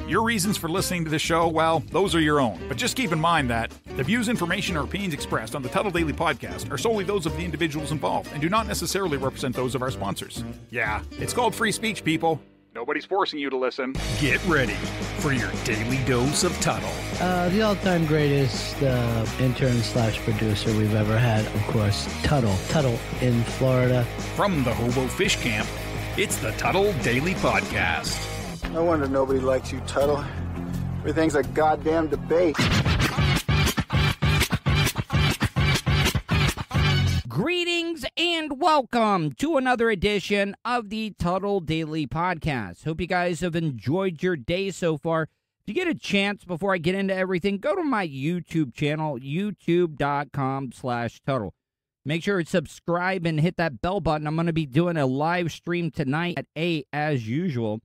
Your reasons for listening to the show, well, those are your own. But just keep in mind that the views, information, or opinions expressed on the Tuddle Daily Podcast are solely those of the individuals involved and do not necessarily represent those of our sponsors. Yeah, it's called free speech, people. Nobody's forcing you to listen. Get ready for your daily dose of Tuddle. The all-time greatest intern/producer we've ever had, of course, Tuddle. Tuddle in Florida. From the Hobo Fish Camp, it's the Tuddle Daily Podcast. No wonder nobody likes you, Tuddle. Everything's a goddamn debate. Greetings and welcome to another edition of the Tuddle Daily Podcast. Hope you guys have enjoyed your day so far. If you get a chance, before I get into everything, go to my YouTube channel, youtube.com/Tuddle. Make sure to subscribe and hit that bell button. I'm going to be doing a live stream tonight at 8 as usual.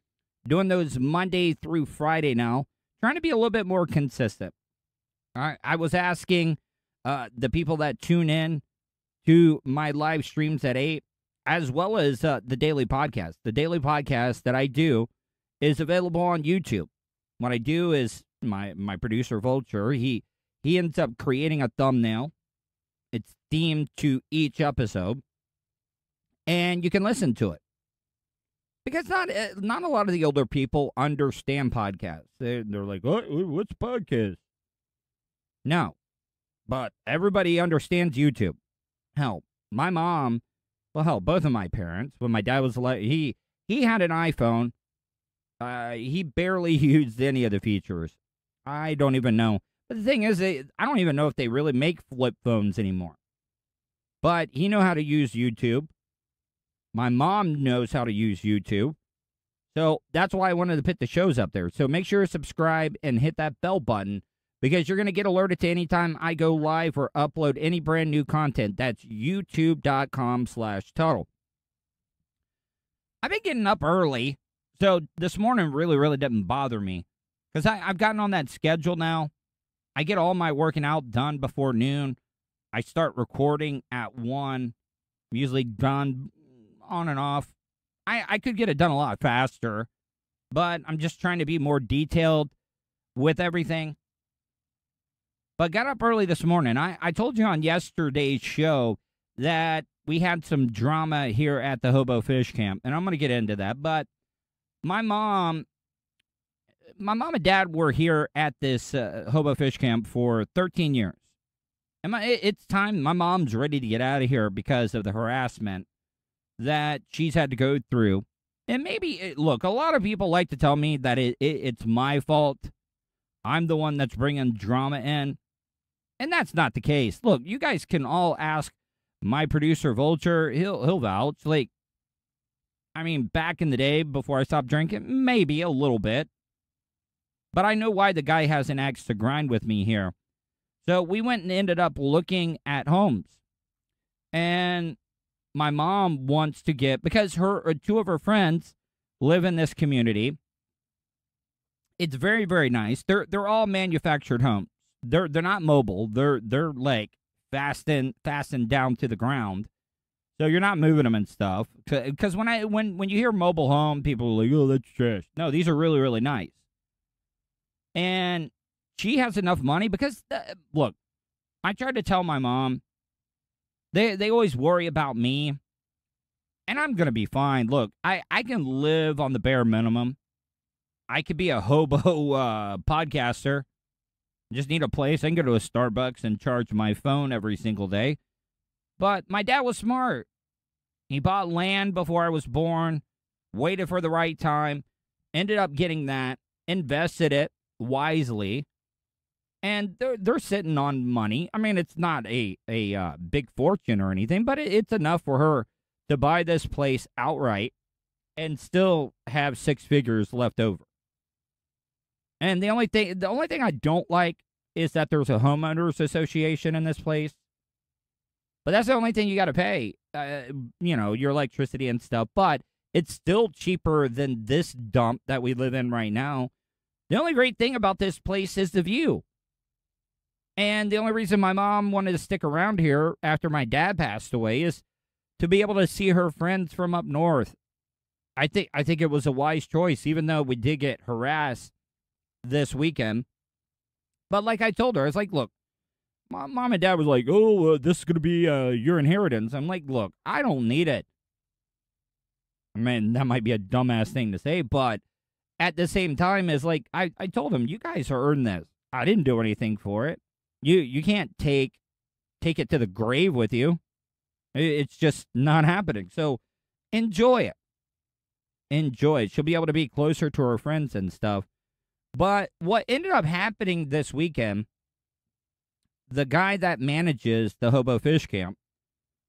Doing those Monday through Friday now. Trying to be a little bit more consistent. All right, I was asking the people that tune in to my live streams at 8, as well as the daily podcast. The daily podcast that I do is available on YouTube. What I do is my producer, Vulture, he ends up creating a thumbnail. It's themed to each episode, and you can listen to it. Because not a lot of the older people understand podcasts. They're like, what's podcast? No, but everybody understands YouTube. Hell, my mom, both of my parents, when my dad was alive, he had an iPhone. He barely used any of the features. I don't even know. But the thing is, I don't even know if they really make flip phones anymore. But he knew how to use YouTube. My mom knows how to use YouTube. So that's why I wanted to put the shows up there. So make sure to subscribe and hit that bell button, because you're going to get alerted to any time I go live or upload any brand new content. That's youtube.com/Tuddle. I've been getting up early, so this morning really didn't bother me, because I've gotten on that schedule now. I get all my working out done before noon. I start recording at 1. I'm usually done on and off. I could get it done a lot faster, but I'm just trying to be more detailed with everything. But got up early this morning. I told you on yesterday's show that we had some drama here at the Hobo Fish Camp, and I'm going to get into that. But my mom and dad were here at this Hobo Fish Camp for 13 years. And it's time. My mom's ready to get out of here because of the harassment that she's had to go through. And maybe, look, a lot of people like to tell me that it's my fault. I'm the one that's bringing drama in. And that's not the case. Look, you guys can all ask my producer, Vulture. He'll vouch. Like, I mean, back in the day, before I stopped drinking, maybe a little bit. But I know why the guy has an axe to grind with me here. So we went and ended up looking at homes. And my mom wants to get, because two of her friends live in this community. It's very, very nice. They're all manufactured homes. They're not mobile. They're like fastened down to the ground. So you're not moving them and stuff. Because when you hear mobile home, people are like, oh, that's trash. No, these are really, really nice. And she has enough money because, look, I tried to tell my mom, they always worry about me, and I'm going to be fine. Look, I can live on the bare minimum. I could be a hobo podcaster. Just need a place. I can go to a Starbucks and charge my phone every single day. But my dad was smart. He bought land before I was born, waited for the right time, ended up getting that, invested it wisely, and they're sitting on money. I mean, it's not a big fortune or anything, but it's enough for her to buy this place outright and still have 6 figures left over. And the only thing I don't like is that there's a homeowners association in this place. But that's the only thing you got to pay, your electricity and stuff. But it's still cheaper than this dump that we live in right now. The only great thing about this place is the view. And the only reason my mom wanted to stick around here after my dad passed away is to be able to see her friends from up north. I think it was a wise choice, even though we did get harassed this weekend. But like I told her, I was like, look, mom and dad was like, oh, this is going to be your inheritance. I'm like, look, I don't need it. I mean, that might be a dumbass thing to say, but at the same time, is like, I told them, you guys are earning this. I didn't do anything for it. You can't take it to the grave with you. It's just not happening. So enjoy it. Enjoy it. She'll be able to be closer to her friends and stuff. But what ended up happening this weekend, the guy that manages the Hobo Fish Camp,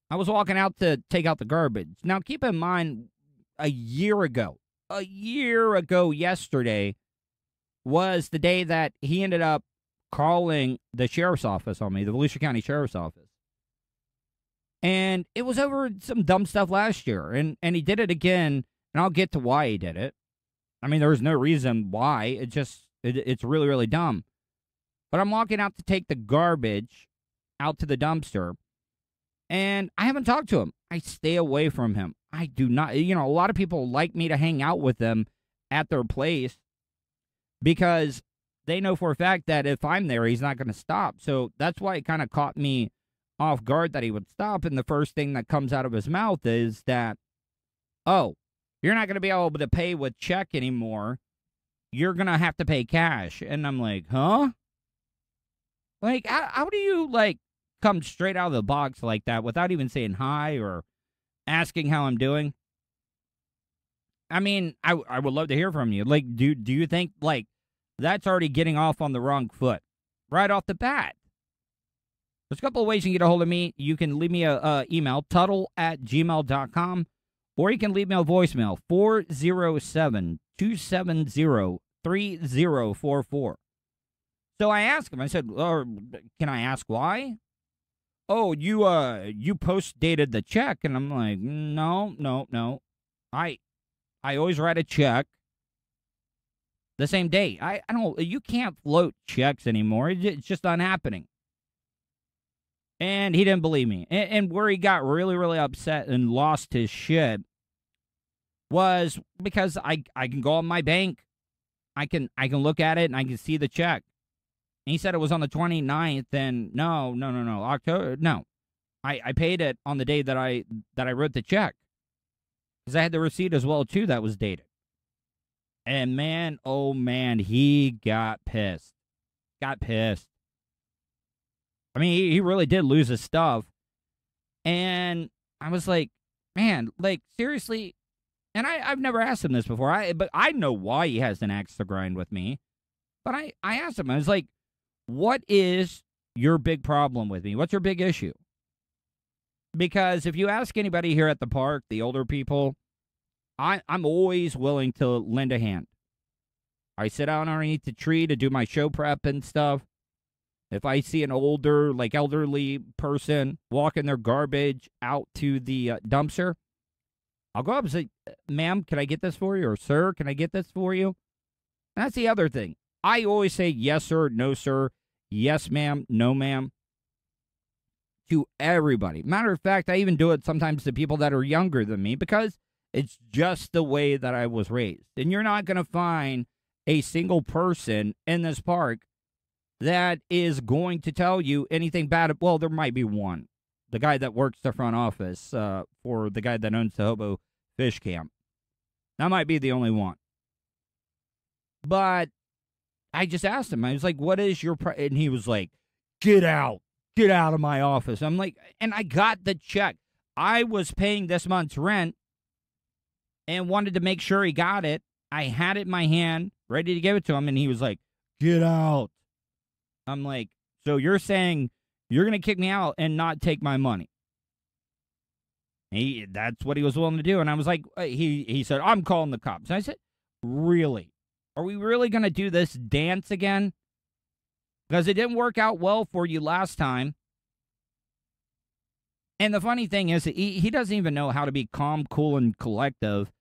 I was walking out to take out the garbage. Now, keep in mind, a year ago yesterday was the day that he ended up calling the sheriff's office on me, the Volusia County Sheriff's Office. And it was over some dumb stuff last year. And he did it again, and I'll get to why he did it. I mean, there was no reason why. It's really, really dumb. But I'm walking out to take the garbage out to the dumpster, and I haven't talked to him. I stay away from him. I do not, a lot of people like me to hang out with them at their place because they know for a fact that if I'm there, he's not going to stop. So that's why it kind of caught me off guard that he would stop. And the first thing that comes out of his mouth is that, oh, you're not going to be able to pay with check anymore. You're going to have to pay cash. And I'm like, huh? Like, how do you, come straight out of the box like that without even saying hi or asking how I'm doing? I mean, I would love to hear from you. Like, do you think, that's already getting off on the wrong foot right off the bat? There's a couple of ways you can get a hold of me. You can leave me a email, tuddle@gmail.com, or you can leave me a voicemail, 407-270-3044. So I asked him, I said, can I ask why? Oh, you post-dated the check. And I'm like, no. I always write a check the same day. I don't, you can't float checks anymore. It's just not happening. And he didn't believe me. And where he got really, really upset and lost his shit was because I can go on my bank. I can look at it and I can see the check. And he said it was on the 29th, and no, October, no. I paid it on the day that I wrote the check. Because I had the receipt as well, too, that was dated. And man, oh man, he got pissed. I mean, he really did lose his stuff. And I was like, man, seriously? And I've never asked him this before, but I know why he has an axe to grind with me. But I asked him, I was like, what is your big problem with me? What's your big issue? Because if you ask anybody here at the park, the older people, I'm always willing to lend a hand. I sit out underneath the tree to do my show prep and stuff. If I see an older, elderly person walking their garbage out to the dumpster, I'll go up and say, ma'am, can I get this for you? Or, sir, can I get this for you? And that's the other thing. I always say yes, sir, no, sir, yes, ma'am, no, ma'am, to everybody. Matter of fact, I even do it sometimes to people that are younger than me because it's just the way that I was raised. And you're not going to find a single person in this park that is going to tell you anything bad. Well, there might be one. The guy that works the front office for the guy that owns the Hobo Fish Camp. That might be the only one. But I just asked him, I was like, what is your and he was like, get out of my office. I'm like, and I got the check. I was paying this month's rent and wanted to make sure he got it. I had it in my hand, ready to give it to him, and he was like, get out. I'm like, so you're saying you're going to kick me out and not take my money? That's what he was willing to do. And I was like, he said, I'm calling the cops. And I said, really? Are we really going to do this dance again? Because it didn't work out well for you last time. And the funny thing is, he doesn't even know how to be calm, cool, and collective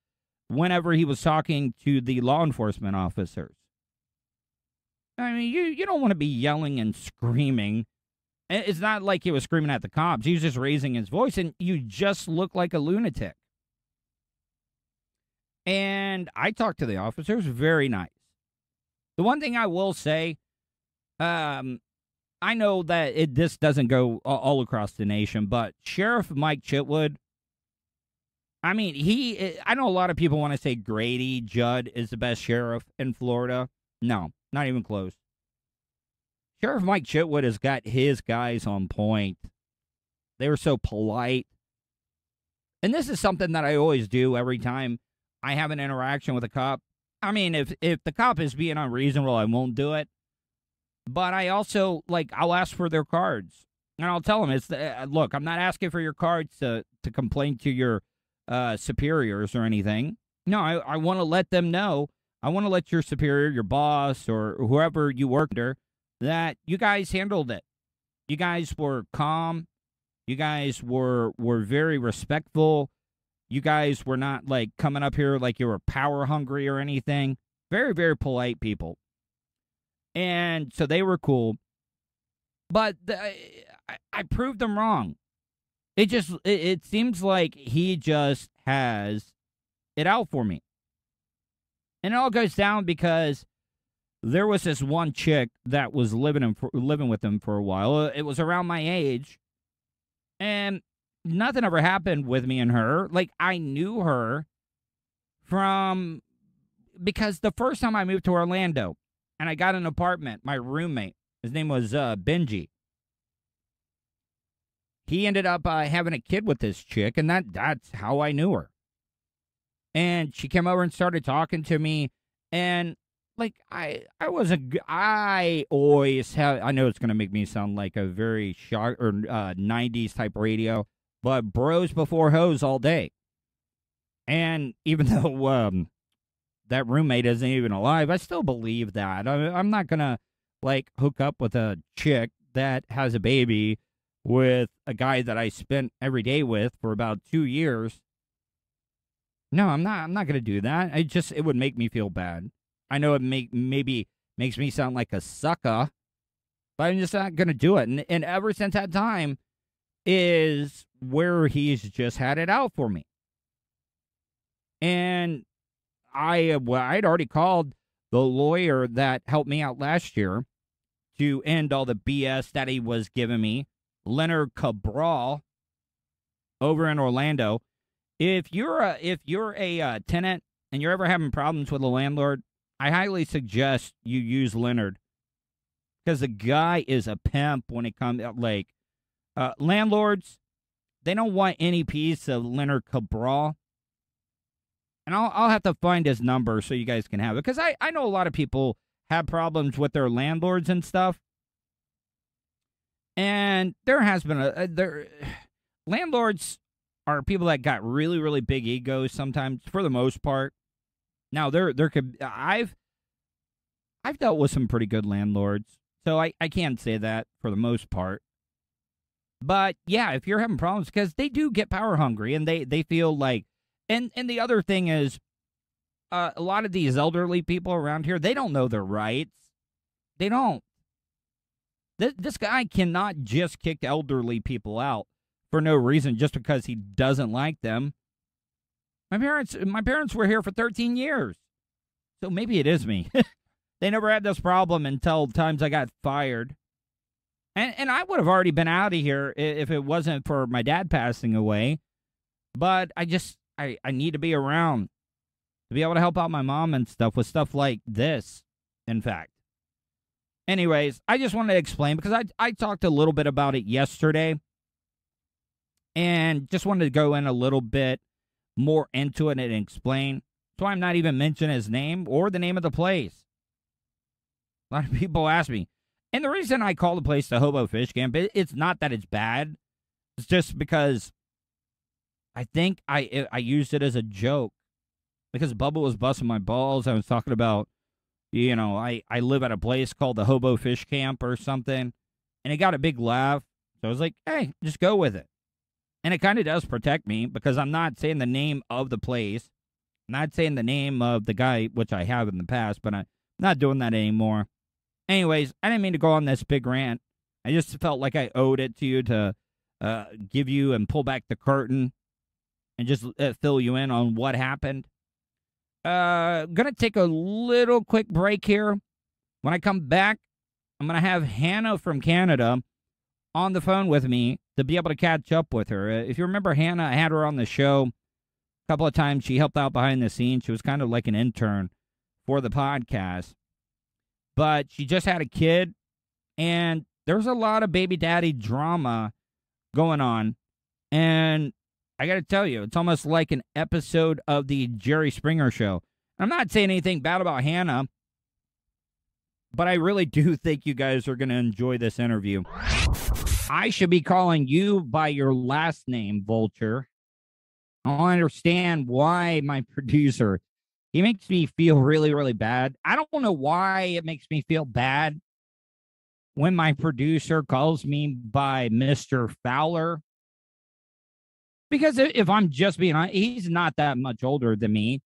whenever he was talking to the law enforcement officers. I mean, you don't want to be yelling and screaming. It's not like he was screaming at the cops. He was just raising his voice, and you just look like a lunatic. And I talked to the officers, very nice. The one thing I will say, I know that this doesn't go all across the nation, but Sheriff Mike Chitwood, I mean, I know a lot of people want to say Grady Judd is the best sheriff in Florida. No, not even close. Sheriff Mike Chitwood has got his guys on point. They were so polite. And this is something that I always do every time I have an interaction with a cop. I mean, if the cop is being unreasonable, I won't do it. But I also, I'll ask for their cards. And I'll tell them, look, I'm not asking for your cards to complain to your superiors or anything. No, I want to let them know. I want to let your superior, your boss, or whoever you work under, that you guys handled it. You guys were calm. You guys were very respectful. You guys were not, coming up here like you were power hungry or anything. Very, very polite people. And so they were cool. But I proved them wrong. It seems like he just has it out for me. And it all goes down because there was this one chick that was living with him for a while. It was around my age. And nothing ever happened with me and her. I knew her because the first time I moved to Orlando and I got an apartment, my roommate, his name was Benji. He ended up having a kid with this chick, and that's how I knew her. And she came over and started talking to me, and I always have. I know it's gonna make me sound like a very shock or 90s type radio, but bros before hoes all day. And even though that roommate isn't even alive, I still believe that. I'm not gonna hook up with a chick that has a baby with a guy that I spent every day with for about 2 years. No, I'm not going to do that. It would make me feel bad. I know it maybe makes me sound like a sucker, but I'm just not going to do it. And ever since that time is where he's just had it out for me. And I'd already called the lawyer that helped me out last year to end all the BS that he was giving me. Leonard Cabral over in Orlando. If you're a tenant and you're ever having problems with a landlord, I highly suggest you use Leonard, because the guy is a pimp when it comes landlords. They don't want any piece of Leonard Cabral, and I'll have to find his number so you guys can have it, because I know a lot of people have problems with their landlords and stuff. And there has been landlords are people that got really, really big egos sometimes, for the most part. Now I've dealt with some pretty good landlords, so I can't say that for the most part. But yeah, if you're having problems, because they do get power hungry, and they feel like, and the other thing is, a lot of these elderly people around here, they don't know their rights. They don't. This guy cannot just kick elderly people out for no reason just because he doesn't like them. My parents were here for 13 years. So maybe it is me. They never had this problem until times I got fired. And I would have already been out of here if it wasn't for my dad passing away. But I need to be around to be able to help out my mom and stuff with stuff like this, in fact. Anyways, I just wanted to explain, because I talked a little bit about it yesterday, and just wanted to go in a little bit more into it and explain. So I'm not even mentioning his name or the name of the place. A lot of people ask me. And the reason I call the place the Hobo Fish Camp, it's not that it's bad. It's just because I think I used it as a joke. Because Bubba was busting my balls. I was talking about, I live at a place called the Hobo Fish Camp or something, and it got a big laugh. So I was like, hey, just go with it. And it kind of does protect me, because I'm not saying the name of the place. I'm not saying the name of the guy, which I have in the past, but I'm not doing that anymore. Anyways, I didn't mean to go on this big rant. I just felt like I owed it to you to give you and pull back the curtain and just fill you in on what happened. Gonna take a little quick break here. When I come back, I'm going to have Hannah from Canada on the phone with me to be able to catch up with her. If you remember Hannah, I had her on the show a couple of times. She helped out behind the scenes. She was kind of like an intern for the podcast. But she just had a kid, and there's a lot of baby daddy drama going on. And I got to tell you, it's almost like an episode of the Jerry Springer Show. I'm not saying anything bad about Hannah, but I really do think you guys are going to enjoy this interview. I should be calling you by your last name, Vulture. I don't understand why my producer, he makes me feel really, really bad. I don't know why it makes me feel bad when my producer calls me by Mr. Fowler. Because if I'm just being honest, he's not that much older than me.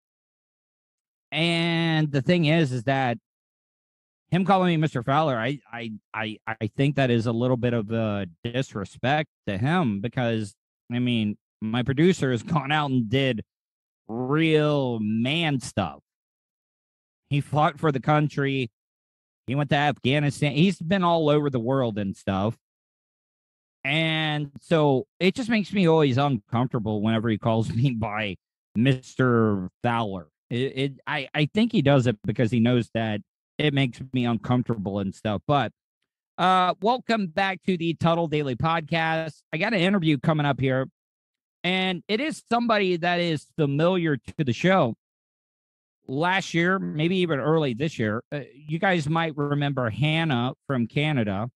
And the thing is that him calling me Mr. Fowler, I think that is a little bit of a disrespect to him because, I mean, my producer has gone out and did real man stuff. He fought for the country. He went to Afghanistan. He's been all over the world and stuff. And so it just makes me always uncomfortable whenever he calls me by Mr. Fowler. I think he does it because he knows that it makes me uncomfortable and stuff. But welcome back to the Tuddle Daily Podcast. I got an interview coming up here, and it is somebody that is familiar to the show. Last year, maybe even early this year, you guys might remember Hannah from Canada.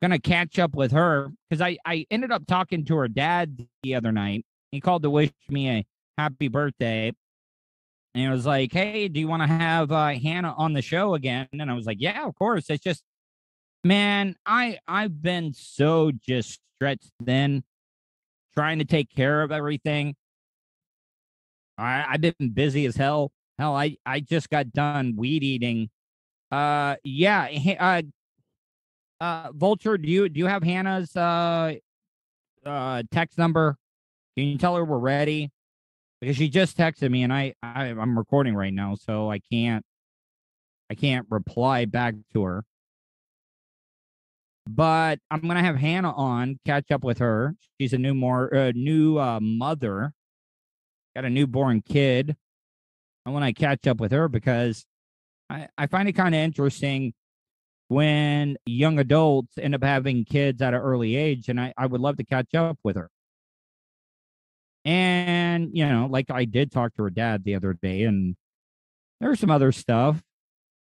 Going to catch up with her because I ended up talking to her dad the other night. He called to wish me a happy birthday. And he was like, hey, do you want to have Hannah on the show again? And I was like, yeah, of course. It's just, man, I've been so just stretched thin trying to take care of everything. I've been busy as hell. Hell, I just got done weed eating. Vulture, do you have Hannah's text number? Can you tell her we're ready? Because she just texted me and I'm recording right now, so I can't reply back to her. But I'm gonna have Hannah on, catch up with her. She's a new mother, got a newborn kid. I want to catch up with her because I find it kind of interesting when young adults end up having kids at an early age, and I would love to catch up with her. And, you know, like I did talk to her dad the other day, and there's some other stuff.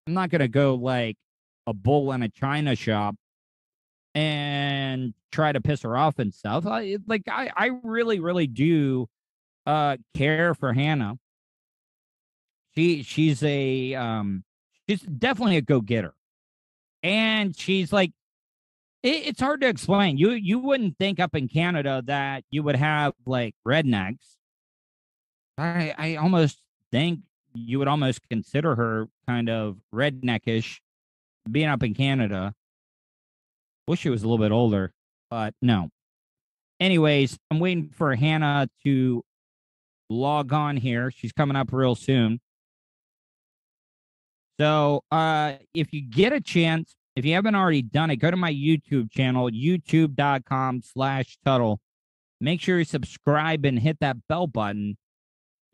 I'm not going to go like a bull in a china shop and try to piss her off and stuff. I really, really do care for Hannah. She's definitely a go-getter. And she's like, it's hard to explain. You wouldn't think up in Canada that you would have like rednecks. I almost think you would almost consider her kind of redneckish being up in Canada. Wish she was a little bit older, but no. Anyways, I'm waiting for Hannah to log on here. She's coming up real soon. So if you get a chance, if you haven't already done it, go to my YouTube channel, youtube.com/Tuddle. Make sure you subscribe and hit that bell button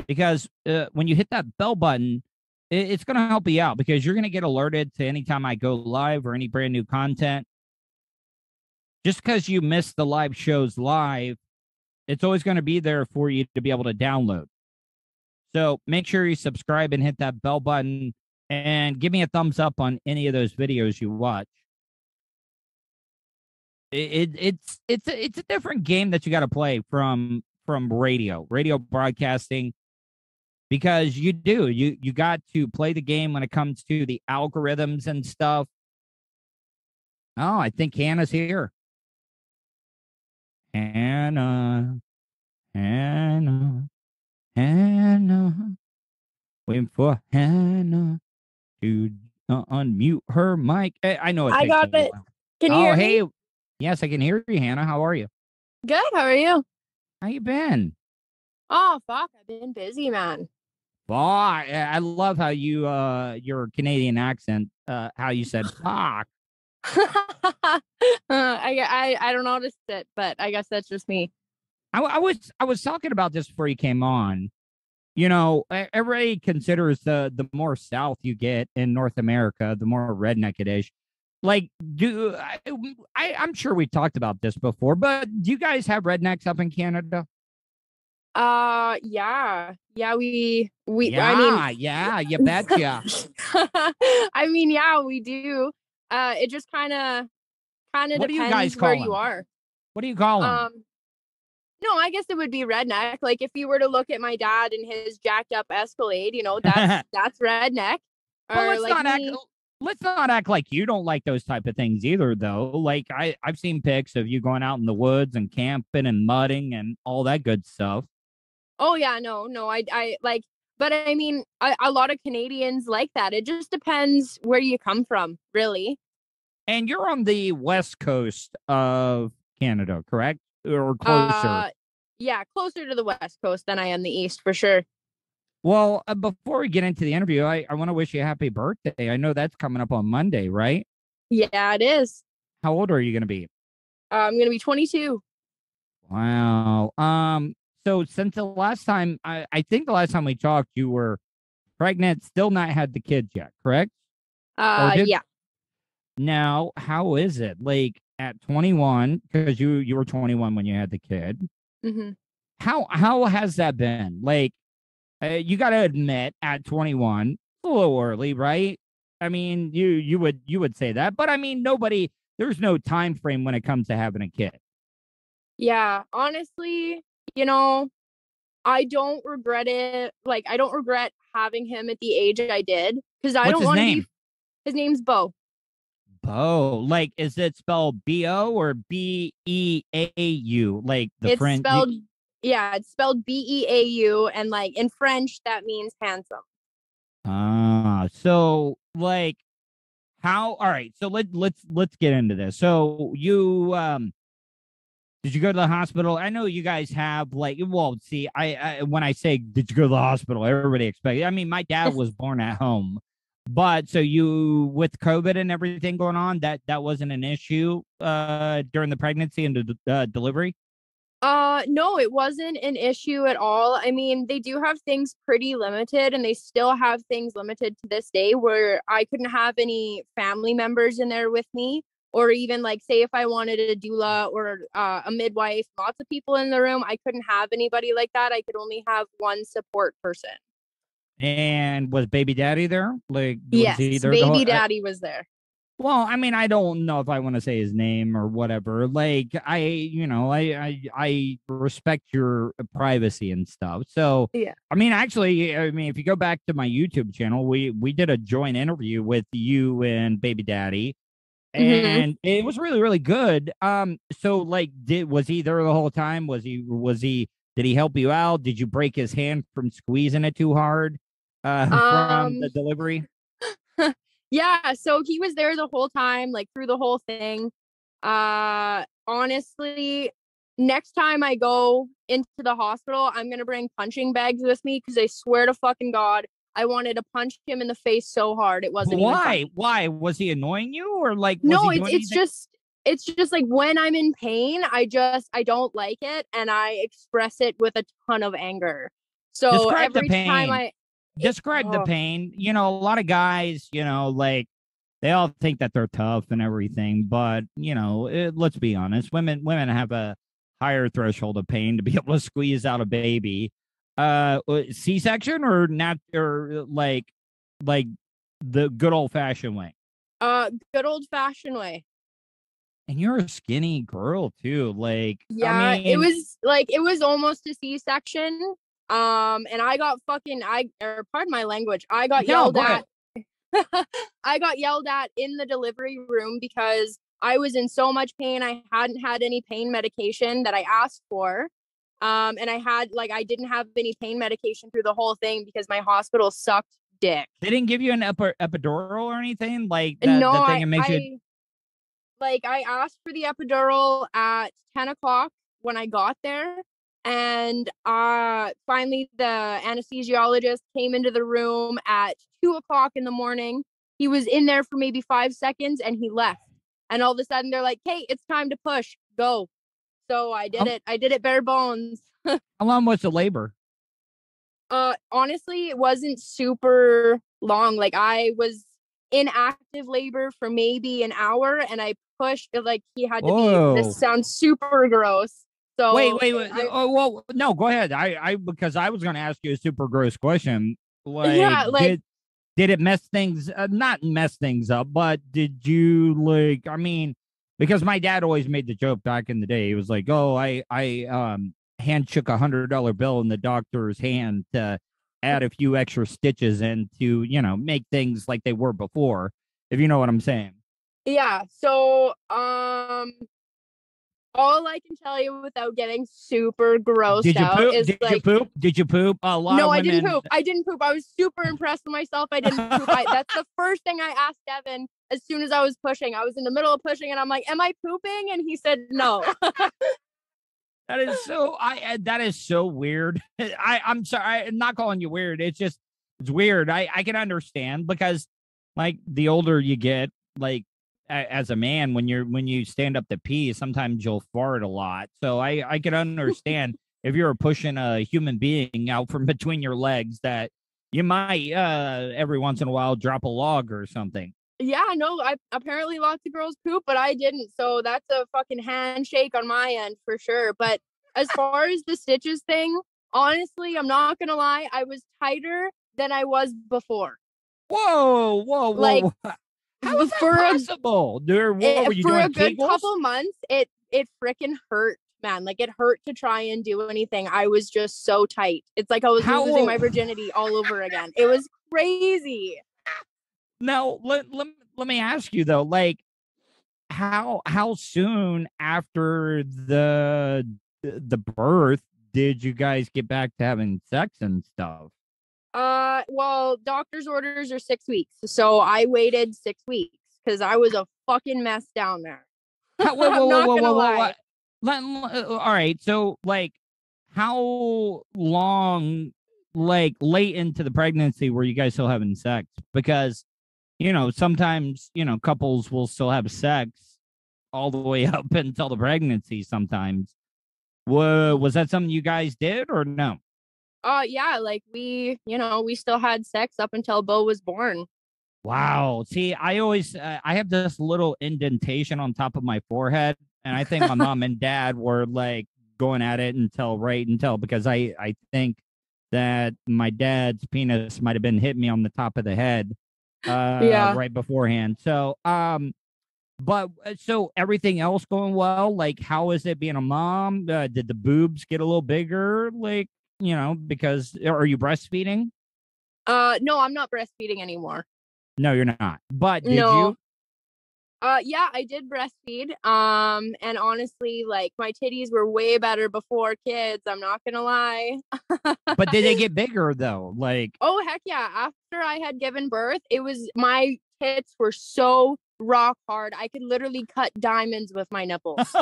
because when you hit that bell button, it's going to help you out because you're going to get alerted to anytime I go live or any brand new content. Just because you missed the live shows live, it's always going to be there for you to be able to download. So make sure you subscribe and hit that bell button. And give me a thumbs up on any of those videos you watch. It's a different game that you got to play from radio broadcasting, because you got to play the game when it comes to the algorithms and stuff. Oh, I think Hannah's here. Hannah. Waiting for Hannah to unmute her mic. I know it. I got it. Can you hear me? Hey. Yes, I can hear you, Hannah. How are you? Good. How are you? How you been? Oh, fuck. I've been busy, man. I love how you your Canadian accent, how you said fuck. I don't notice it, but I guess that's just me. I was talking about this before you came on. Everybody considers the more south you get in North America, the more redneck it is. Like, I'm sure we talked about this before, but do you guys have rednecks up in Canada? Yeah, we Yeah, yeah, you betcha. I mean, yeah, we do. It just kind of What do you guys depends call where them? you are. What do you call them? No, I guess it would be redneck. Like if you were to look at my dad and his jacked up Escalade, that's redneck. But Or like me. let's not act like you don't like those type of things either, though. Like I've seen pics of you going out in the woods and camping and mudding and all that good stuff. Oh yeah, no, I like, but I mean, a lot of Canadians like that. It just depends where you come from, really. And you're on the west coast of Canada, correct? Or closer? Yeah, closer to the west coast than I am the east, for sure. Well, before we get into the interview, I want to wish you a happy birthday. I know that's coming up on Monday, right? Yeah, it is. How old are you going to be? I'm going to be 22. Wow. So since the last time, I think the last time we talked, you were pregnant, still not had the kids yet, correct? Yeah. Now, how is it? Like at 21, because you were 21 when you had the kid. Mm-hmm. How has that been? Like, you got to admit, at 21, a little early, right? I mean, you would say that, but I mean, there's no time frame when it comes to having a kid. Yeah, honestly, I don't regret it. Like, I don't regret having him at the age I did because I don't want to be. His name's Bo. Bo, like, is it spelled B-O or B-E-A-U? Like the French? It's spelled B-E-A-U, and like in French, that means handsome. So like, all right, so let's get into this. So you did you go to the hospital? I know you guys have I when I say did you go to the hospital, everybody expects. I mean, my dad was born at home. But so you, with COVID and everything going on, that wasn't an issue during the pregnancy and the delivery? No, it wasn't an issue at all. I mean, they do have things pretty limited, and they still have things limited to this day where I couldn't have any family members in there with me, or even like say if I wanted a doula or a midwife, lots of people in the room, I couldn't have anybody like that. I could only have one support person. And was baby daddy there? Like, yes, baby daddy was there. Well, I mean, I don't know if I want to say his name or whatever. Like, I respect your privacy and stuff. So, yeah. I mean, actually, if you go back to my YouTube channel, we did a joint interview with you and baby daddy, and it was really, really good. So like, was he there the whole time? Did he help you out? Did you break his hand from squeezing it too hard from the delivery? Yeah, so he was there the whole time, like through the whole thing. Honestly, next time I go into the hospital, I'm going to bring punching bags with me because I swear to fucking God, I wanted to punch him in the face so hard. It wasn't Why? Why? Was he annoying you or like? No, it's just like when I'm in pain, I don't like it and I express it with a ton of anger. So describe every the pain. time Describe the pain. A lot of guys, like they all think that they're tough and everything, but let's be honest. Women have a higher threshold of pain to be able to squeeze out a baby. C-section or not, or like the good old fashioned way? Good old fashioned way. And you're a skinny girl too. Like, yeah, I mean, it was almost a C-section. And I got pardon my language, I got yelled at. I got yelled at in the delivery room because I was in so much pain. I hadn't had any pain medication that I asked for. And I didn't have any pain medication through the whole thing because my hospital sucked dick. They didn't give you an epidural or anything? Like, no, the thing that makes you... I asked for the epidural at 10 o'clock when I got there. And finally, the anesthesiologist came into the room at 2:00 in the morning. He was in there for maybe 5 seconds and he left. And all of a sudden, they're like, "Hey, it's time to push. Go." So I did it. I did it bare bones. How long was the labor? Honestly, it wasn't super long. Like, I was in active labor for maybe an hour, and I pushed it like he had to be. This sounds super gross. So wait. Well, no, go ahead. Because I was going to ask you a super gross question. Like, yeah, like, did it mess things? Not mess things up, but did you like? I mean, because my dad always made the joke back in the day. He was like, "Oh, I hand shook $100 bill in the doctor's hand to add a few extra stitches and to, you know, make things like they were before." If you know what I'm saying. Yeah. So, all I can tell you without getting super grossed out is Did like, you poop? Did you poop? A lot no, of I women... didn't poop. I didn't poop. I was super impressed with myself. I didn't poop. That's the first thing I asked Devin as soon as I was pushing. I was in the middle of pushing and I'm like, "Am I pooping?" And he said, "No." That is so weird. I'm sorry. I'm not calling you weird. It's weird. I can understand because like the older you get, like as a man, when you stand up to pee, sometimes you'll fart a lot. So I can understand if you're pushing a human being out from between your legs that you might every once in a while drop a log or something. Yeah, no, apparently lots of girls poop, but I didn't. So that's a fucking handshake on my end for sure. But as far as the stitches thing, honestly, I'm not gonna lie, I was tighter than I was before. Whoa. Like, how is that possible? What were you for doing? a good Kegels? couple months, it freaking hurt, man. Like, it hurt to try and do anything. I was just so tight. It's like I was losing my virginity all over again. It was crazy. Now, let me ask you though, like how soon after the birth did you guys get back to having sex and stuff? Well, doctor's orders are 6 weeks, so I waited 6 weeks because I was a fucking mess down there. I'm not gonna lie. All right, so like, how long, like late into the pregnancy, were you guys still having sex? Because you know, sometimes, you know, couples will still have sex all the way up until the pregnancy sometimes. Was that something you guys did or no? Yeah, like we still had sex up until Bo was born. Wow. See, I always, I have this little indentation on top of my forehead. And I think my mom and dad were like going at it until because I think that my dad's penis might have been hitting me on the top of the head. Right beforehand. So, but so everything else going well? Like, how is it being a mom? Did the boobs get a little bigger? Like, you know, because are you breastfeeding? No, I'm not breastfeeding anymore. No, you're not. But did you? Yeah, I did breastfeed. And honestly, like my titties were way better before kids. I'm not gonna lie. But did they get bigger though? Like, oh heck yeah! After I had given birth, my tits were so rock hard. I could literally cut diamonds with my nipples.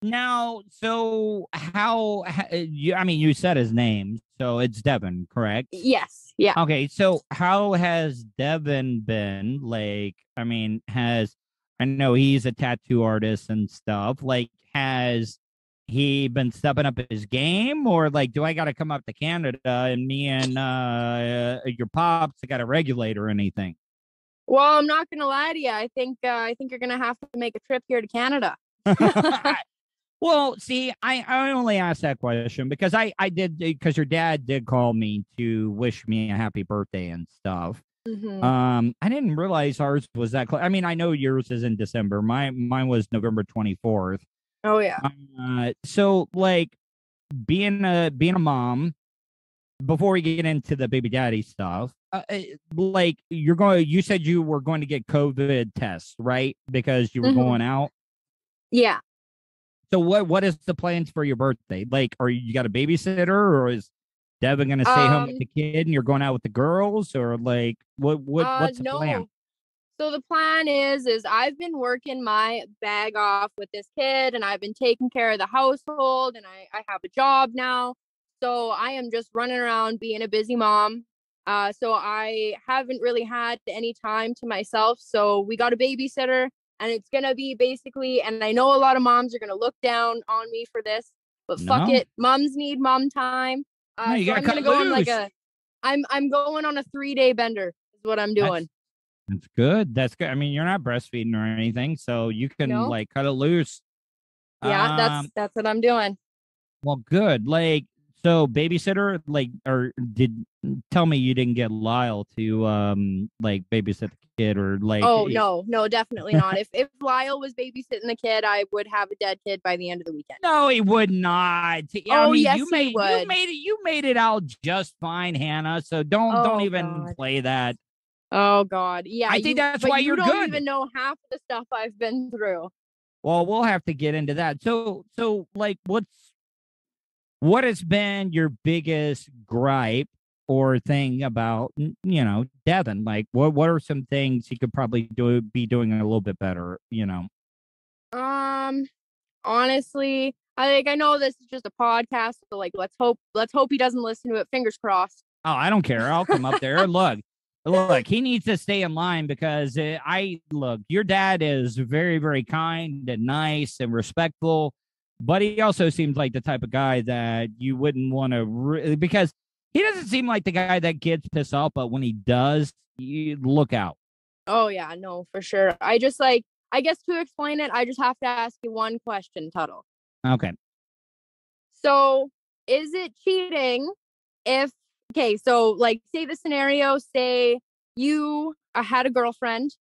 Now, so you said his name, so it's Devin, correct? Yes. Yeah. Okay, so how has Devin been? Like, I know he's a tattoo artist and stuff. Like, has he been stepping up his game, or like, do I got to come up to Canada and me and your pops got to regulate or anything? Well, I'm not gonna lie to you. I think you're gonna have to make a trip here to Canada. Well, see, I only asked that question because because your dad did call me to wish me a happy birthday and stuff. Mm-hmm. I didn't realize ours was that close. I mean, I know yours is in December. Mine was November 24th. Oh yeah. So like being a mom, before we get into the baby daddy stuff, like you said you were going to get COVID tests, right? Because you were going out. Yeah. So what is the plans for your birthday? Like, you got a babysitter, or is Devin going to stay home with the kid and you're going out with the girls, or like what's the plan? So the plan is I've been working my bag off with this kid, and I've been taking care of the household, and I have a job now. So I am just running around being a busy mom. So I haven't really had any time to myself. So we got a babysitter, and it's going to be basically, and I know a lot of moms are going to look down on me for this, but fuck No. it. Moms need mom time. No, you So gotta I'm going to cut go on like loose. I'm going on a 3-day bender is what I'm doing. That's good. That's good. I mean, you're not breastfeeding or anything, so you can No. like cut it loose. Yeah, that's what I'm doing. Well, good. Like, so babysitter, like, or tell me you didn't get Lyle to like babysit the kid, or like. Oh no, definitely not. If Lyle was babysitting the kid, I would have a dead kid by the end of the weekend. No, he would not. I Oh, mean, yes, you he would. made it out just fine, Hannah. So don't even God. play that. Oh God, yeah. I think that's but why you you're don't good. even know half the stuff I've been through. Well, we'll have to get into that. So like, what has been your biggest gripe or thing about, Devin? Like, what are some things he could probably be doing a little bit better? Honestly, I know this is just a podcast, but like, let's hope he doesn't listen to it. Fingers crossed. Oh, I don't care. I'll come up there. Look, he needs to stay in line because your dad is very, very kind and nice and respectful, but he also seems like the type of guy that you wouldn't want to, because he doesn't seem like the guy that gets pissed off, but when he does, you look out. Oh yeah, no, for sure. I guess to explain it, I just have to ask you one question, Tuddle. Okay. So, is it cheating so like, say the scenario, say you had a girlfriend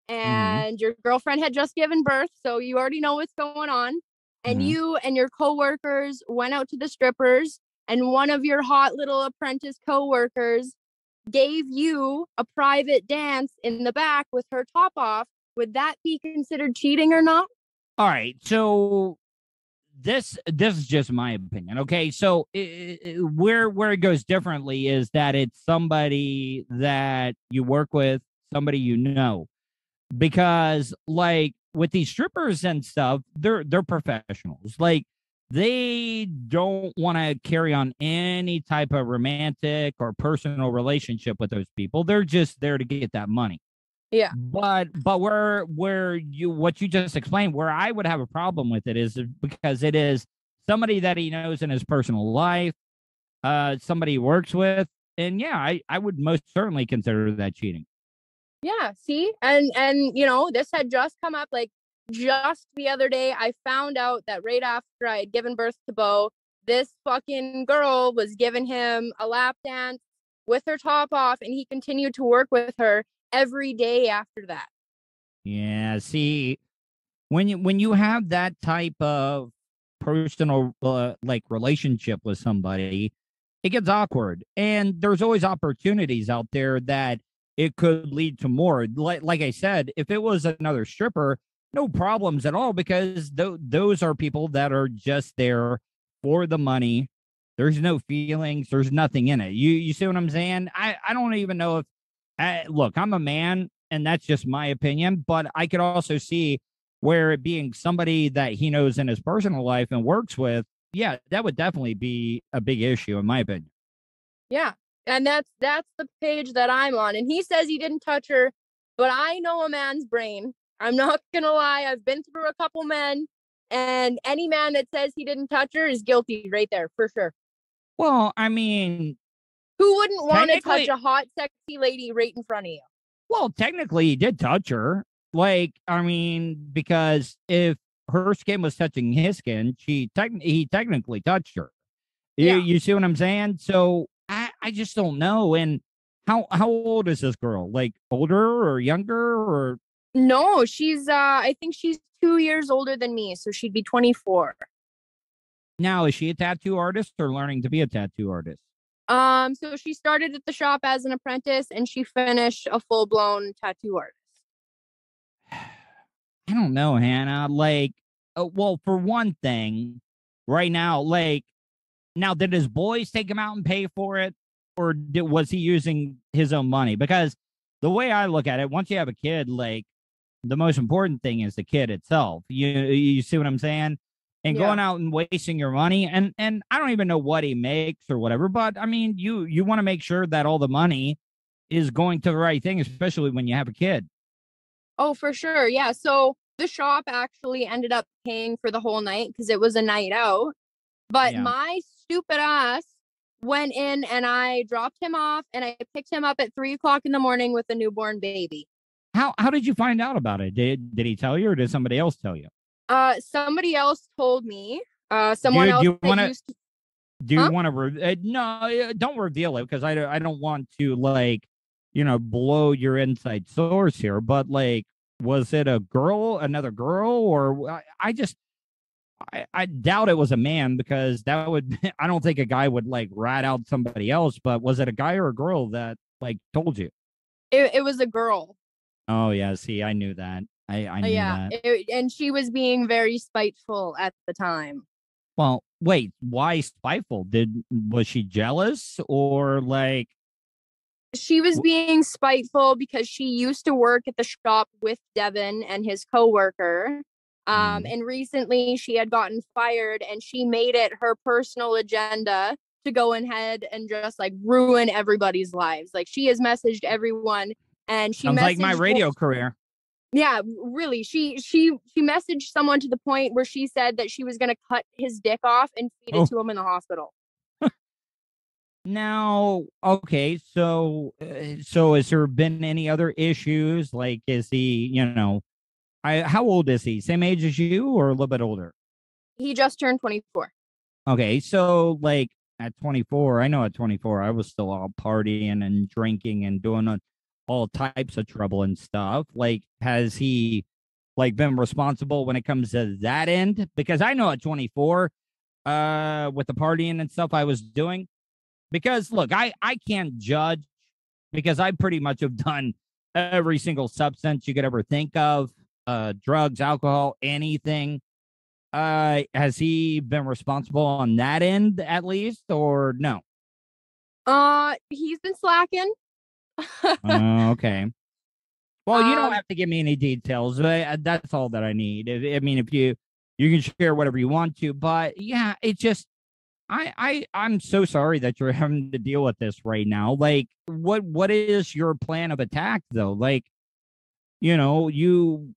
and your girlfriend had just given birth, so you already know what's going on, and you and your coworkers went out to the strippers, and one of your hot little apprentice coworkers gave you a private dance in the back with her top off. Would that be considered cheating or not? All right. So this is just my opinion. Okay. So where it goes differently is that it's somebody that you work with, somebody you know, because like with these strippers and stuff, they're professionals. Like, they don't want to carry on any type of romantic or personal relationship with those people. They're just there to get that money. Yeah. But what you just explained, where I would have a problem with it is because it is somebody that he knows in his personal life, somebody he works with, and yeah, I would most certainly consider that cheating. Yeah, see? And this had just come up, like, just the other day. I found out that right after I had given birth to Bo, this fucking girl was giving him a lap dance with her top off, and he continued to work with her every day after that. Yeah, see, when you have that type of personal like relationship with somebody, it gets awkward, and there's always opportunities out there that it could lead to more. Like I said, if it was another stripper, no problems at all, because those are people that are just there for the money. There's no feelings. There's nothing in it. You see what I'm saying? I don't even know if look, I'm a man, and that's just my opinion, but I could also see where it being somebody that he knows in his personal life and works with, yeah, that would definitely be a big issue in my opinion. Yeah. And that's the page that I'm on. And he says he didn't touch her, but I know a man's brain. I'm not going to lie. I've been through a couple men, and any man that says he didn't touch her is guilty right there for sure. Well, I mean, who wouldn't want to touch a hot, sexy lady right in front of you? Well, technically he did touch her. Like, I mean, because if her skin was touching his skin, he technically touched her. Yeah. You see what I'm saying? So I just don't know. And how old is this girl? Like, older or younger, or? No, she's I think she's 2 years older than me, so she'd be 24. Now, is she a tattoo artist or learning to be a tattoo artist? So she started at the shop as an apprentice, and she finished a full-blown tattoo artist. I don't know, Hannah. Like, well, for one thing, right now, like, now, did his boys take him out and pay for it, or was he using his own money? Because, the way I look at it, once you have a kid, like the most important thing is the kid itself. You see what I'm saying? And going out and wasting your money, and I don't even know what he makes or whatever, but I mean, you want to make sure that all the money is going to the right thing, especially when you have a kid. Oh, for sure. Yeah. So the shop actually ended up paying for the whole night because it was a night out. But my stupid ass went in and I dropped him off and I picked him up at 3:00 in the morning with a newborn baby. How did you find out about it? Did he tell you, or did somebody else tell you? Somebody else told me. Someone else. Do you want to? No, don't reveal it, because I don't want to, like, blow your inside source here. But like, was it another girl, or I doubt it was a man, because that would I don't think a guy would like rat out somebody else. But was it a guy or a girl that like told you? It was a girl. Oh yeah, see, I knew that. I knew that. And she was being very spiteful at the time. Well, wait, why spiteful? Was she jealous, or like? She was being spiteful because she used to work at the shop with Devin and his coworker. And recently she had gotten fired, and she made it her personal agenda to go ahead and just like ruin everybody's lives. Like, she has messaged everyone, and she sounds like my radio career. Yeah, really. She messaged someone to the point where she said that she was going to cut his dick off and feed it to him in the hospital. Now, okay, so has there been any other issues? Like, is he, how old is he? Same age as you, or a little bit older? He just turned 24. Okay, so like at 24, I know at 24, I was still all partying and drinking and doing all types of trouble and stuff. Like, has he like been responsible when it comes to that end? Because I know at 24, with the partying and stuff I was doing, because look, I can't judge, because I pretty much have done every single substance you could ever think of, drugs, alcohol, anything. Has he been responsible on that end at least, or no? He's been slacking. Okay. Well, you don't have to give me any details. That's all that I need. I mean, if you can share whatever you want to, but yeah, it just, I'm so sorry that you're having to deal with this right now. Like, what is your plan of attack though? Like, the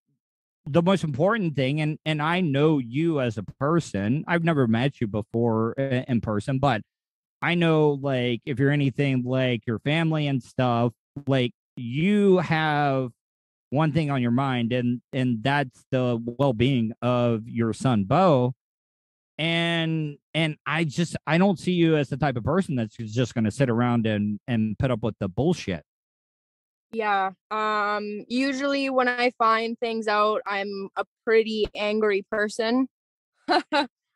most important thing, and I know you as a person. I've never met you before in person, but I know, like, if you're anything like your family and stuff, like, you have one thing on your mind, and that's the well-being of your son, Bo. And I don't see you as the type of person that's just going to sit around and put up with the bullshit. Yeah. Usually when I find things out, I'm a pretty angry person.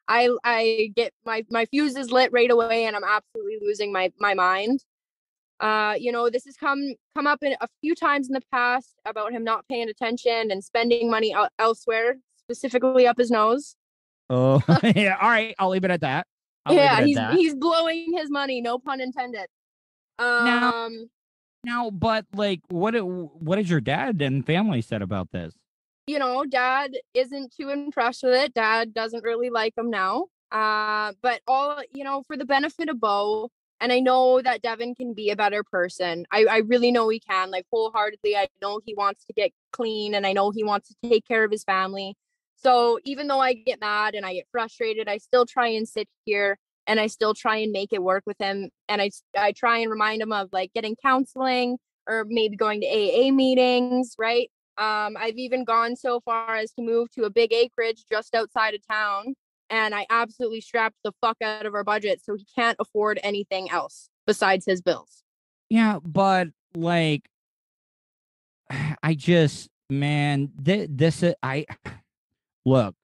I get my fuse is lit right away, and I'm absolutely losing my mind. This has come up a few times in the past about him not paying attention and spending money elsewhere, specifically up his nose. Oh, yeah. All right, I'll leave it at that. He's blowing his money, no pun intended. Now, but like, what has your dad and family said about this? Dad isn't too impressed with it. Dad doesn't really like him now. But all, for the benefit of Bo, and I know that Devin can be a better person. I really know he can, like, wholeheartedly. I know he wants to get clean, and I know he wants to take care of his family. So even though I get mad and I get frustrated, I still try and sit here and I still try and make it work with him. And I try and remind him of like getting counseling or maybe going to AA meetings, right? I've even gone so far as to move to a big acreage just outside of town. And I absolutely strapped the fuck out of our budget, so he can't afford anything else besides his bills. Yeah, but like, I just, man, look,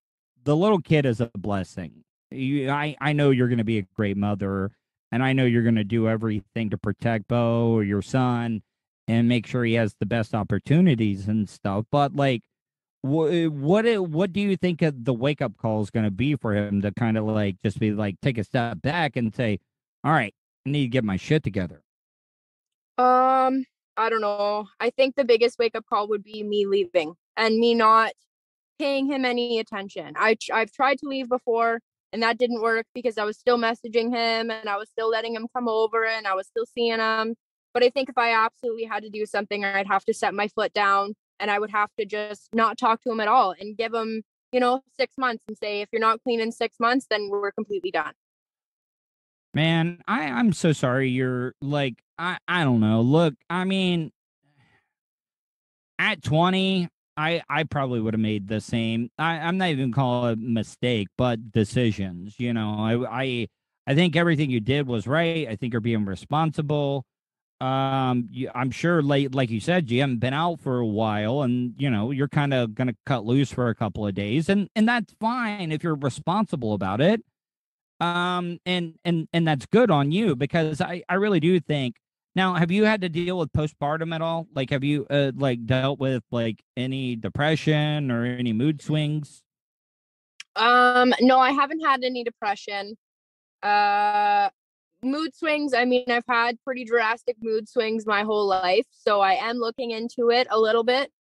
the little kid is a blessing. I know you're going to be a great mother, and I know you're going to do everything to protect Bo or your son and make sure he has the best opportunities and stuff. But like, what do you think the wake up call is going to be for him to kind of like just be like, take a step back and say, all right, I need to get my shit together? I don't know. I think the biggest wake up call would be me leaving and me not paying him any attention. I've tried to leave before and that didn't work because I was still messaging him and I was still letting him come over and I was still seeing him. But I think if I absolutely had to do something, I'd have to set my foot down and I would have to just not talk to him at all and give him, 6 months and say, if you're not clean in 6 months, then we're completely done. Man, I'm so sorry. You're like, I don't know. Look, I mean, at 20, I probably would have made the same. I'm not even call it mistake, but decisions. I think everything you did was right. I think you're being responsible. I'm sure, like you said, you haven't been out for a while, and you're kind of gonna cut loose for a couple of days, and that's fine if you're responsible about it. And that's good on you because I really do think. Now, have you had to deal with postpartum at all? Like, have you dealt with like any depression or any mood swings? No, I haven't had any depression. Mood swings. I mean, I've had pretty drastic mood swings my whole life, so I am looking into it a little bit.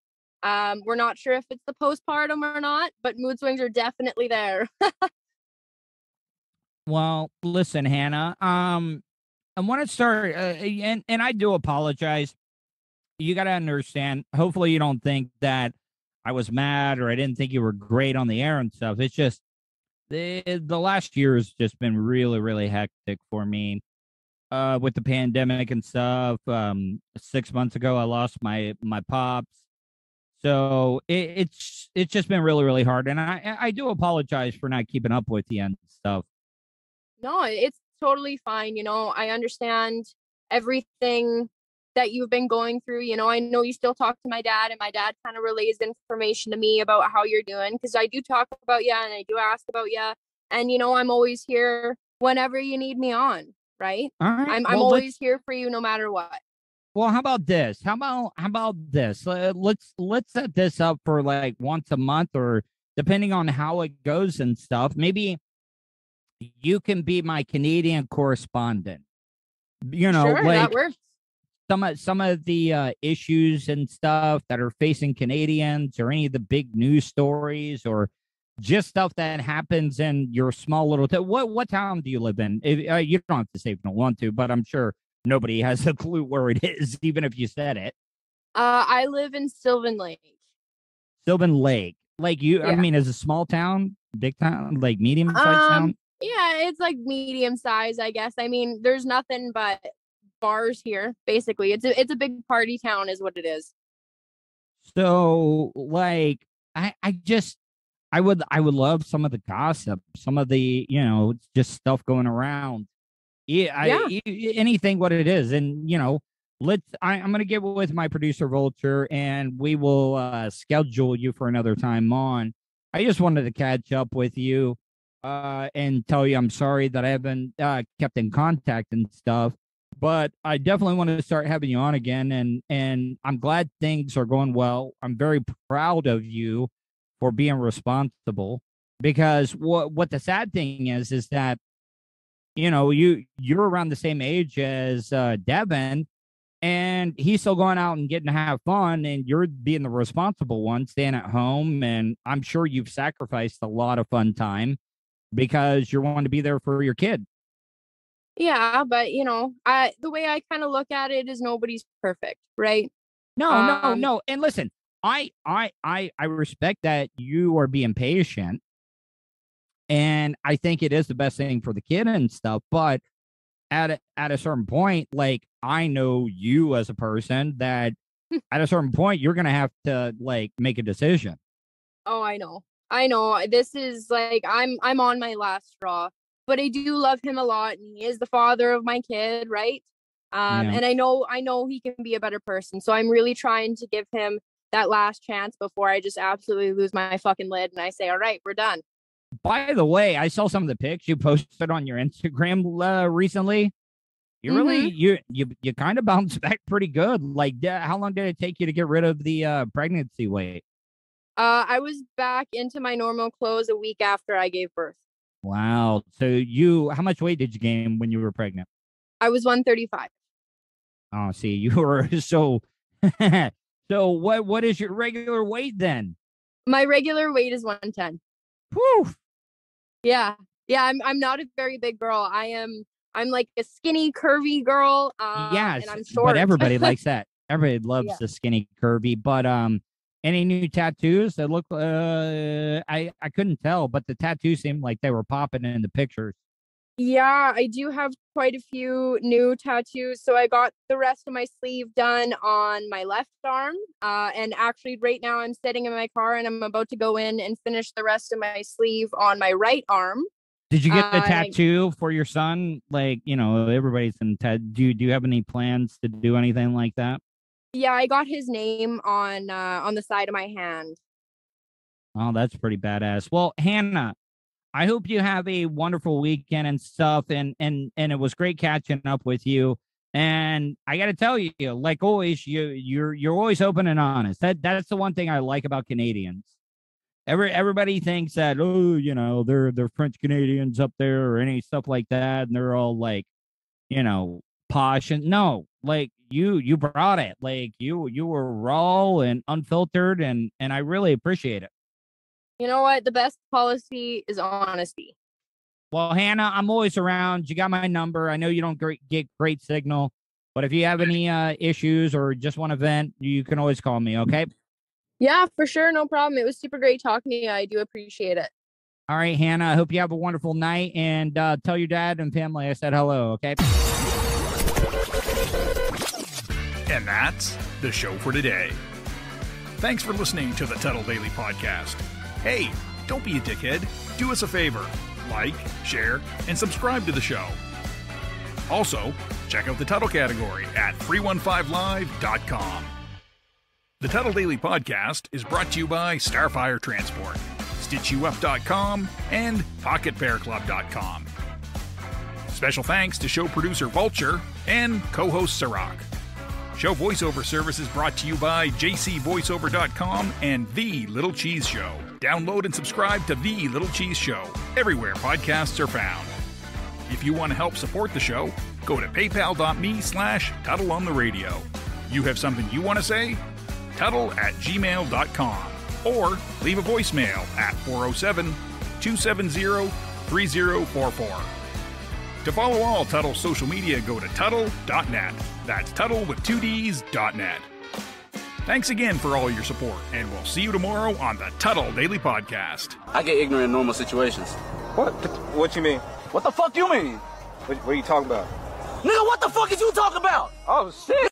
We're not sure if it's the postpartum or not, but mood swings are definitely there. Well, listen, Hannah. I want to start, and I do apologize. You got to understand. Hopefully, you don't think that I was mad or I didn't think you were great on the air and stuff. It's just the last year has just been really, really hectic for me. With the pandemic and stuff. 6 months ago, I lost my pops. So it's just been really, really hard, and I do apologize for not keeping up with you and stuff. No, it's totally fine. I understand everything that you've been going through. I know you still talk to my dad, and my dad kind of relays information to me about how you're doing because I do talk about you and I do ask about you. And, I'm always here whenever you need me on, right? All right. I'm always here for you no matter what. Well, how about this? How about this? Let's set this up for like once a month or depending on how it goes and stuff. Maybe you can be my Canadian correspondent. Sure, that works. Some of the issues and stuff that are facing Canadians or any of the big news stories or just stuff that happens in your small little town. What town do you live in? You don't have to say if you don't want to, but I'm sure nobody has a clue where it is, even if you said it. I live in Sylvan Lake. Sylvan Lake. Like you, Yeah. I mean, is a small town, big town, like medium-sized town? Yeah, it's like medium size, I guess. I mean, there's nothing but bars here, basically. It's a big party town is what it is. So like I would love some of the gossip, some of the, just stuff going around. Yeah, anything what it is. And I'm gonna get with my producer Vulture and we will schedule you for another time on. I just wanted to catch up with you and tell you I'm sorry that I haven't kept in contact and stuff. But I definitely want to start having you on again, and I'm glad things are going well. I'm very proud of you for being responsible because what the sad thing is that you're around the same age as Devin, and he's still going out and getting to have fun, and you're being the responsible one, staying at home. And I'm sure you've sacrificed a lot of fun time because you're wanting to be there for your kid. Yeah, but the way I kind of look at it is nobody's perfect, right? No. And listen, I respect that you are being patient, and I think it is the best thing for the kid and stuff. But at a certain point, like I know you as a person that at a certain point you're gonna have to like make a decision. Oh, I know. This is like I'm on my last straw. But I do love him a lot, and he is the father of my kid, right? And I know he can be a better person. So I'm really trying to give him that last chance before I just absolutely lose my fucking lid and I say, all right, we're done. By the way, I saw some of the pics you posted on your Instagram recently. You really you kind of bounced back pretty good. Like, how long did it take you to get rid of the pregnancy weight? I was back into my normal clothes a week after I gave birth. Wow. So how much weight did you gain when you were pregnant? I was 135. Oh, see, you were so. So what is your regular weight then? My regular weight is 110. Whew. Yeah. I'm not a very big girl. I'm like a skinny, curvy girl. Yes, and I'm short. but everybody likes that. Everybody loves the skinny, curvy. But any new tattoos that look? I couldn't tell, but the tattoos seemed like they were popping in the pictures. Yeah, I do have quite a few new tattoos. So I got the rest of my sleeve done on my left arm. And actually right now I'm sitting in my car and I'm about to go in and finish the rest of my sleeve on my right arm. Did you get a tattoo for your son? Like, everybody's in do you have any plans to do anything like that? Yeah, I got his name on the side of my hand. Oh, that's pretty badass. Well, Hannah, I hope you have a wonderful weekend and stuff, and it was great catching up with you. And I got to tell you, like always, you're always open and honest. That's the one thing I like about Canadians. Everybody thinks that they're French Canadians up there or any stuff like that, and they're all like, posh. And no, like you brought it. Like you were raw and unfiltered, and I really appreciate it. You know what? The best policy is honesty. Well, Hannah, I'm always around. You got my number. I know you don't get great signal, but if you have any issues or just want to vent, you can always call me, okay? Yeah, for sure. No problem. It was super great talking to you. I do appreciate it. All right, Hannah, I hope you have a wonderful night, and tell your dad and family I said hello, okay? And that's the show for today. Thanks for listening to the Tuddle Daily Podcast. Hey, don't be a dickhead. Do us a favor. Like, share, and subscribe to the show. Also, check out the Tuddle category at 315live.com. The Tuddle Daily Podcast is brought to you by Starfire Transport, StitchYouUp.com, and PocketPairClub.com. Special thanks to show producer Vulture and co-host Sirach. Show voiceover service is brought to you by jcvoiceover.com and The Little Cheese Show. Download and subscribe to The Little Cheese Show everywhere podcasts are found. If you want to help support the show, go to paypal.me/TuddleOnTheRadio. You have something you want to say? Tuddle@gmail.com or leave a voicemail at 407-270-3044. To follow all Tuddle social media, go to Tuddle.net. That's Tuddle with 2Ds.net. Thanks again for all your support, and we'll see you tomorrow on the Tuddle Daily Podcast. I get ignorant in normal situations. What you mean? What the fuck you mean? What are you talking about? Nigga, what the fuck is you talking about? Oh, shit.